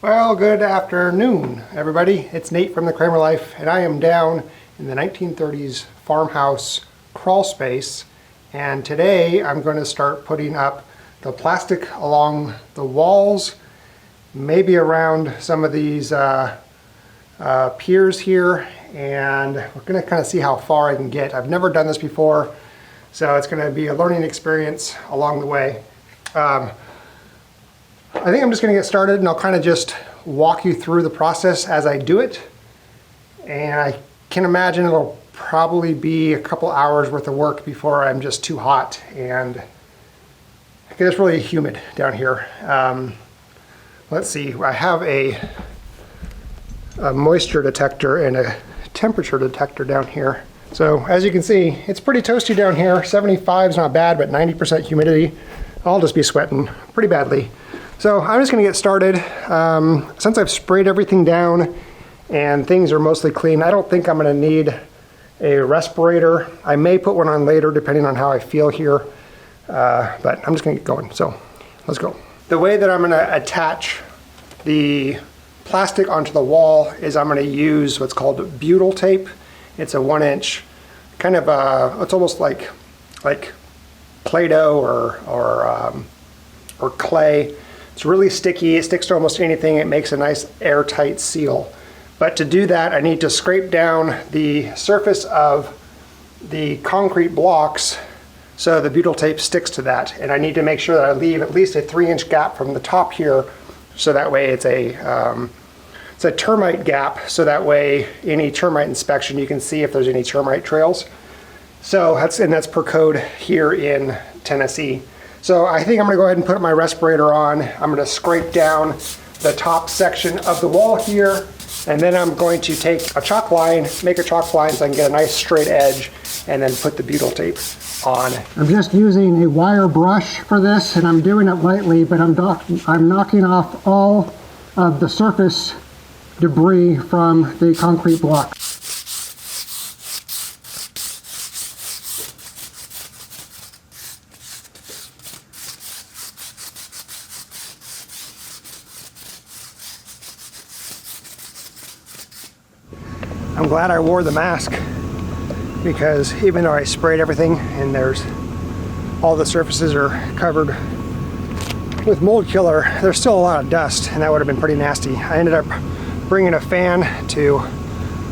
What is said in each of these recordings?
Well, good afternoon, everybody. It's Nate from the Kraemer Life, and I am down in the 1930s farmhouse crawl space. And today I'm going to start putting up the plastic along the walls, maybe around some of these piers here, and we're going to kind of see how far I can get. I've never done this before, so it's going to be a learning experience along the way. I think I'm just going to get started, and I'll kind of just walk you through the process as I do it. And I can imagine it'll probably be a couple hours worth of work before I'm just too hot, and because it's really humid down here. Let's see, I have a moisture detector and a temperature detector down here. So as you can see, it's pretty toasty down here. 75 is not bad, but 90% humidity. I'll just be sweating pretty badly. So I'm just going to get started. Since I've sprayed everything down and things are mostly clean, I don't think I'm going to need a respirator. I may put one on later depending on how I feel here, but I'm just going to get going. So let's go. The way that I'm going to attach the plastic onto the wall is I'm going to use what's called butyl tape. It's a 1-inch kind of it's almost like Play-Doh or clay. It's really sticky, it sticks to almost anything, it makes a nice airtight seal. But to do that, I need to scrape down the surface of the concrete blocks so the butyl tape sticks to that. And I need to make sure that I leave at least a 3-inch gap from the top here, so that way it's a termite gap, so that way any termite inspection you can see if there's any termite trails. So that's per code here in Tennessee. So I think I'm going to go ahead and put my respirator on. I'm going to scrape down the top section of the wall here, and then I'm going to take a chalk line, make a chalk line so I can get a nice straight edge, and then put the butyl tape on. I'm just using a wire brush for this, and I'm doing it lightly, but I'm knocking off all of the surface debris from the concrete block. I'm glad I wore the mask, because even though I sprayed everything and all the surfaces are covered with mold killer, there's still a lot of dust, and that would have been pretty nasty. I ended up bringing a fan to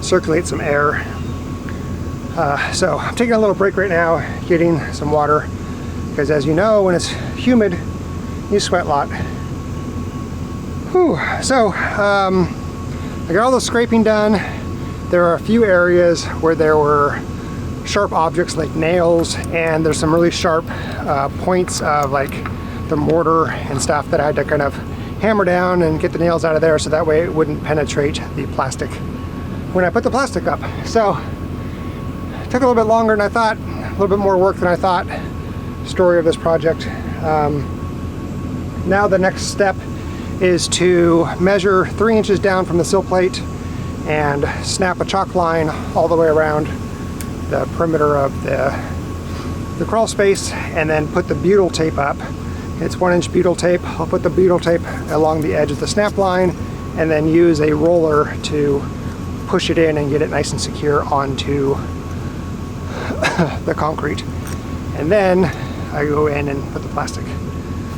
circulate some air. So I'm taking a little break right now, getting some water, because as you know, when it's humid, you sweat a lot. Whew. So I got all the scraping done. There are a few areas where there were sharp objects like nails, and there's some really sharp points of like the mortar and stuff that I had to kind of hammer down and get the nails out of there so that way it wouldn't penetrate the plastic when I put the plastic up. So it took a little bit longer than I thought, a little bit more work than I thought. Story of this project. Now the next step is to measure 3 inches down from the sill plate and snap a chalk line all the way around the perimeter of the crawl space, and then put the butyl tape up. It's 1-inch butyl tape. I'll put the butyl tape along the edge of the snap line, and then use a roller to push it in and get it nice and secure onto the concrete. And then I go in and put the plastic.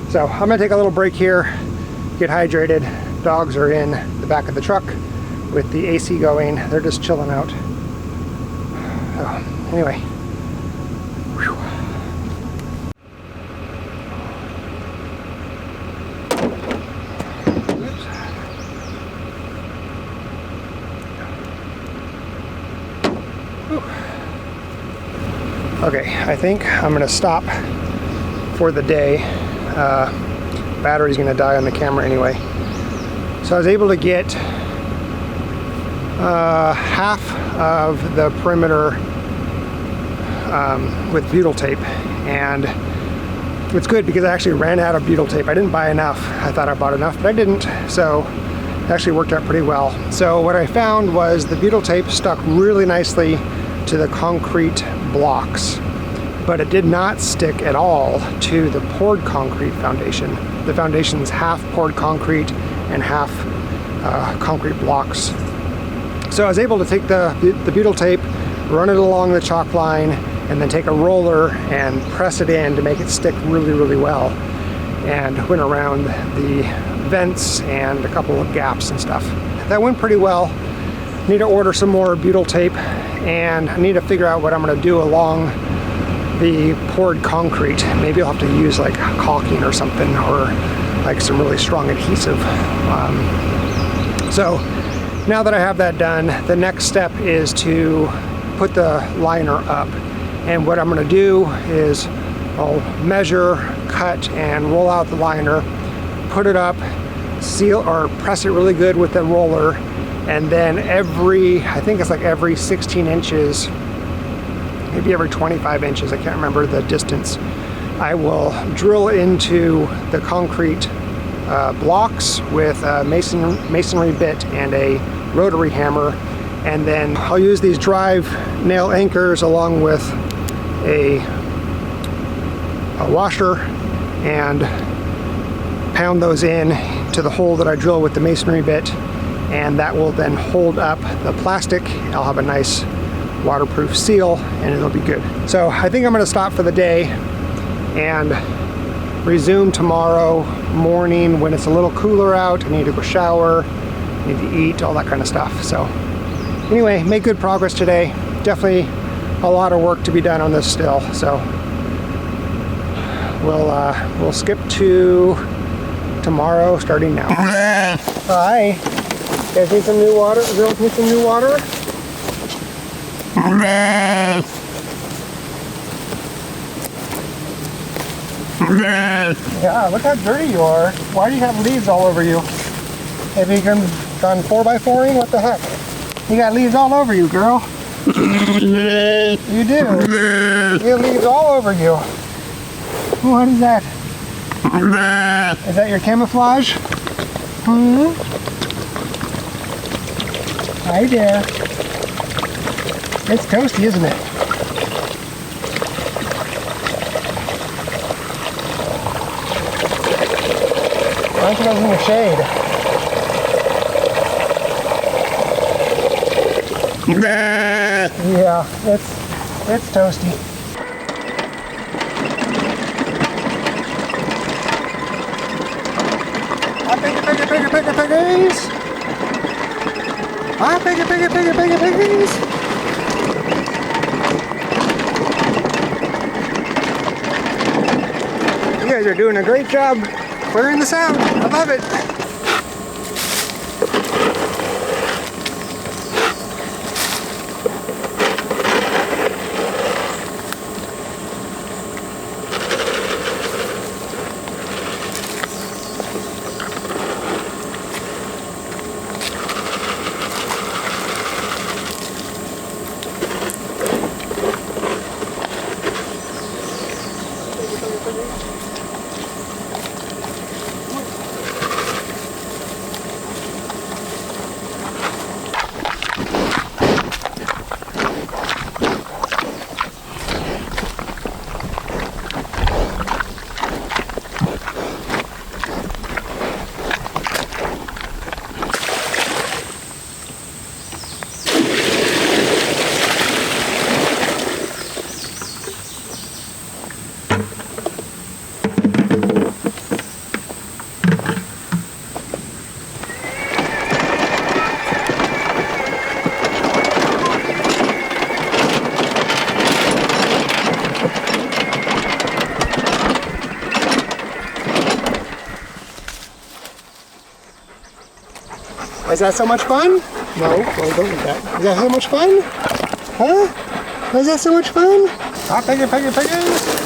So I'm gonna take a little break here, get hydrated. Dogs are in the back of the truck with the AC going. They're just chilling out. So anyway. Whew. Okay, I think I'm gonna stop for the day. Battery's gonna die on the camera anyway. So I was able to get half of the perimeter with butyl tape, and it's good because I actually ran out of butyl tape. I didn't buy enough. I thought I bought enough, but I didn't, so it actually worked out pretty well. So what I found was the butyl tape stuck really nicely to the concrete blocks, but it did not stick at all to the poured concrete foundation. The foundation's half poured concrete and half concrete blocks. So I was able to take the butyl tape, run it along the chalk line, and then take a roller and press it in to make it stick really, really well. And went around the vents and a couple of gaps and stuff. That went pretty well. Need to order some more butyl tape, and I need to figure out what I'm going to do along the poured concrete. Maybe I'll have to use like caulking or something, or like some really strong adhesive. So now that I have that done, the next step is to put the liner up. And what I'm going to do is I'll measure, cut, and roll out the liner, put it up, seal or press it really good with the roller, and then I think it's like every 16 inches, maybe every 25 inches, I can't remember the distance, I will drill into the concrete blocks with a masonry bit and a rotary hammer, and then I'll use these drive nail anchors along with a washer and pound those in to the hole that I drill with the masonry bit, and that will then hold up the plastic. I'll have a nice waterproof seal and it'll be good. So I think I'm going to stop for the day and resume tomorrow morning when it's a little cooler out. I need to go shower, need to eat, all that kind of stuff. So anyway, made good progress today. Definitely a lot of work to be done on this still. So we'll skip to tomorrow starting now. Hi. You guys need some new water? Girls need some new water? Yeah, look how dirty you are. Why do you have leaves all over you? Have you done 4x4ing? What the heck? You got leaves all over you, girl. You do. You have leaves all over you. What is that? Is that your camouflage? Hmm? Hi there. It's toasty, isn't it? Why don't you guys in the shade? Yeah, it's toasty. Piggies! Ah, piggies! You guys are doing a great job clearing this out. I love it. Is that so much fun? No, well, don't eat that. Is that so much fun? Huh? Is that so much fun? Ah, piggies!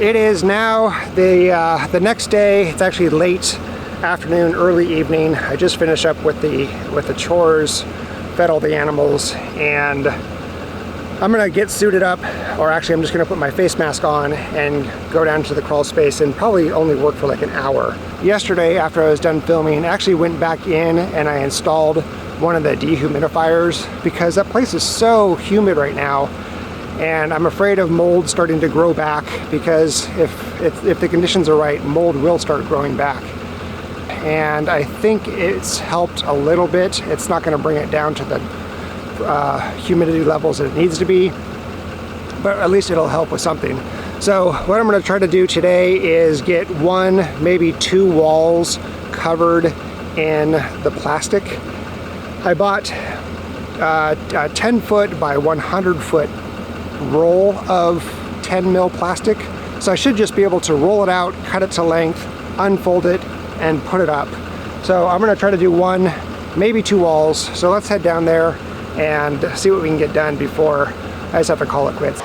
It is now the next day. It's actually late afternoon, early evening. I just finished up with the chores, fed all the animals, and I'm gonna get suited up, or actually I'm just gonna put my face mask on and go down to the crawl space and probably only work for like an hour. Yesterday, after I was done filming, I actually went back in and I installed one of the dehumidifiers because that place is so humid right now, and I'm afraid of mold starting to grow back, because if the conditions are right, mold will start growing back. And I think it's helped a little bit. It's not gonna bring it down to the humidity levels that it needs to be, but at least it'll help with something. So what I'm going to try to do today is get one, maybe two walls covered in the plastic. I bought a 10 foot by 100 foot roll of 10 mil plastic, so I should just be able to roll it out, cut it to length, unfold it, and put it up. So I'm going to try to do one, maybe two walls. So let's head down there and see what we can get done before I just have to call it quits.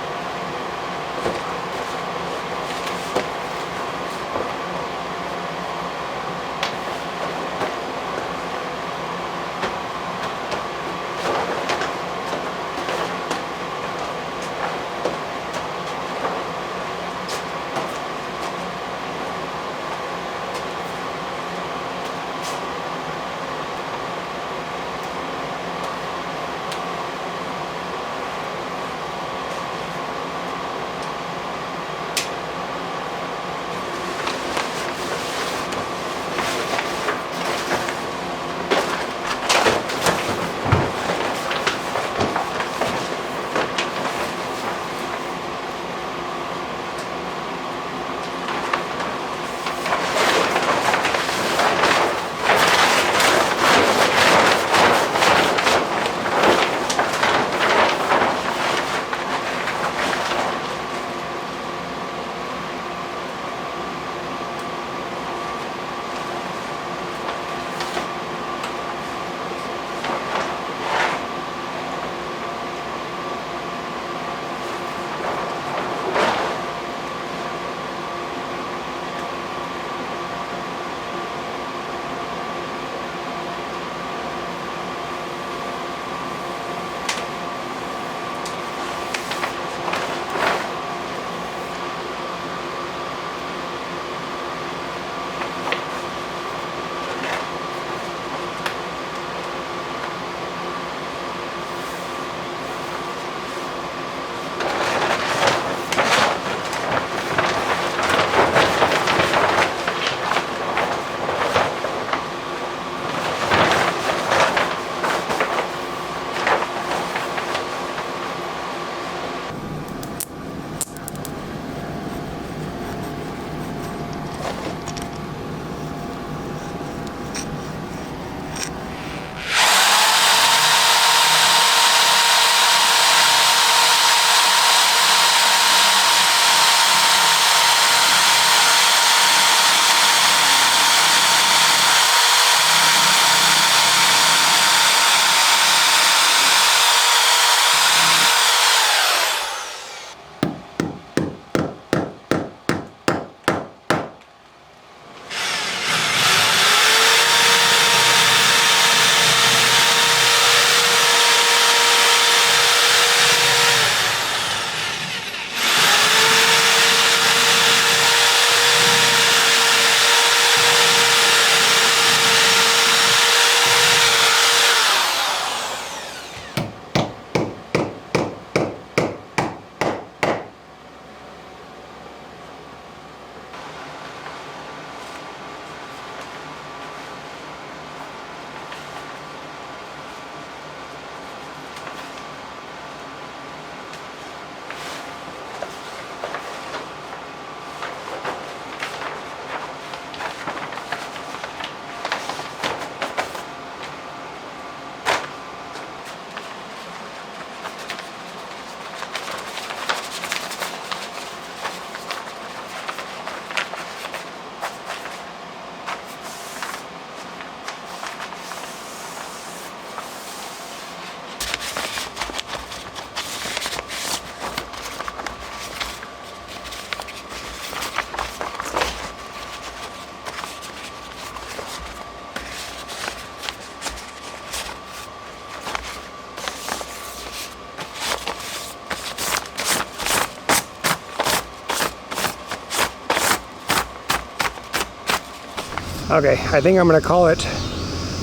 Okay, I think I'm gonna call it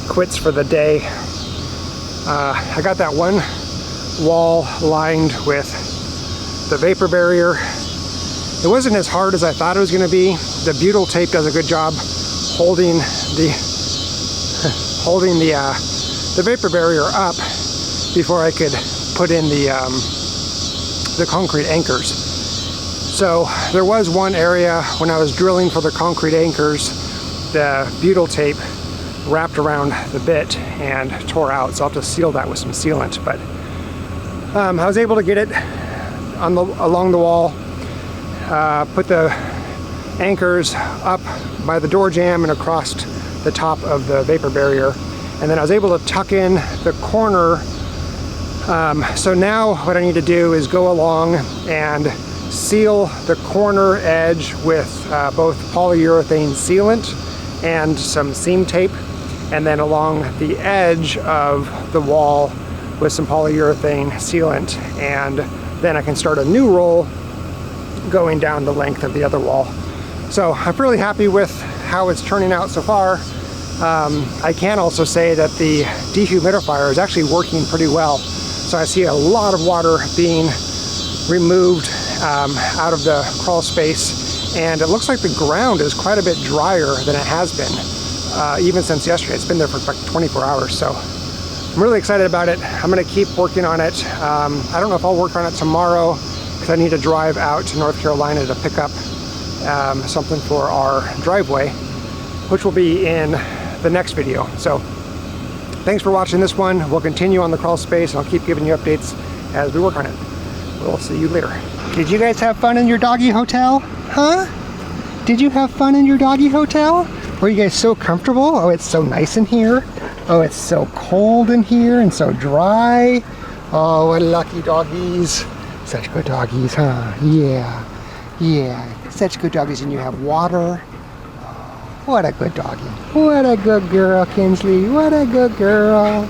quits for the day. I got that one wall lined with the vapor barrier. It wasn't as hard as I thought it was gonna be. The butyl tape does a good job holding the vapor barrier up before I could put in the concrete anchors. So there was one area when I was drilling for the concrete anchors, the butyl tape wrapped around the bit and tore out, so I'll have to seal that with some sealant. But I was able to get it along the wall, put the anchors up by the door jamb and across the top of the vapor barrier, and then I was able to tuck in the corner. So now what I need to do is go along and seal the corner edge with both polyurethane sealant and some seam tape, and then along the edge of the wall with some polyurethane sealant, and then I can start a new roll going down the length of the other wall. So I'm really happy with how it's turning out so far. I can also say that the dehumidifier is actually working pretty well. So I see a lot of water being removed out of the crawl space, and it looks like the ground is quite a bit drier than it has been, even since yesterday. It's been there for like 24 hours, so I'm really excited about it. I'm gonna keep working on it. I don't know if I'll work on it tomorrow, because I need to drive out to North Carolina to pick up something for our driveway, which will be in the next video. So thanks for watching this one. We'll continue on the crawl space, and I'll keep giving you updates as we work on it. We'll see you later. Did you guys have fun in your doggy hotel? Huh? Did you have fun in your doggy hotel? Were you guys so comfortable? Oh, it's so nice in here. Oh, it's so cold in here and so dry. Oh, what lucky doggies. Such good doggies, huh? Yeah. Yeah. Such good doggies, and you have water. Oh, what a good doggy. What a good girl, Kinsley. What a good girl.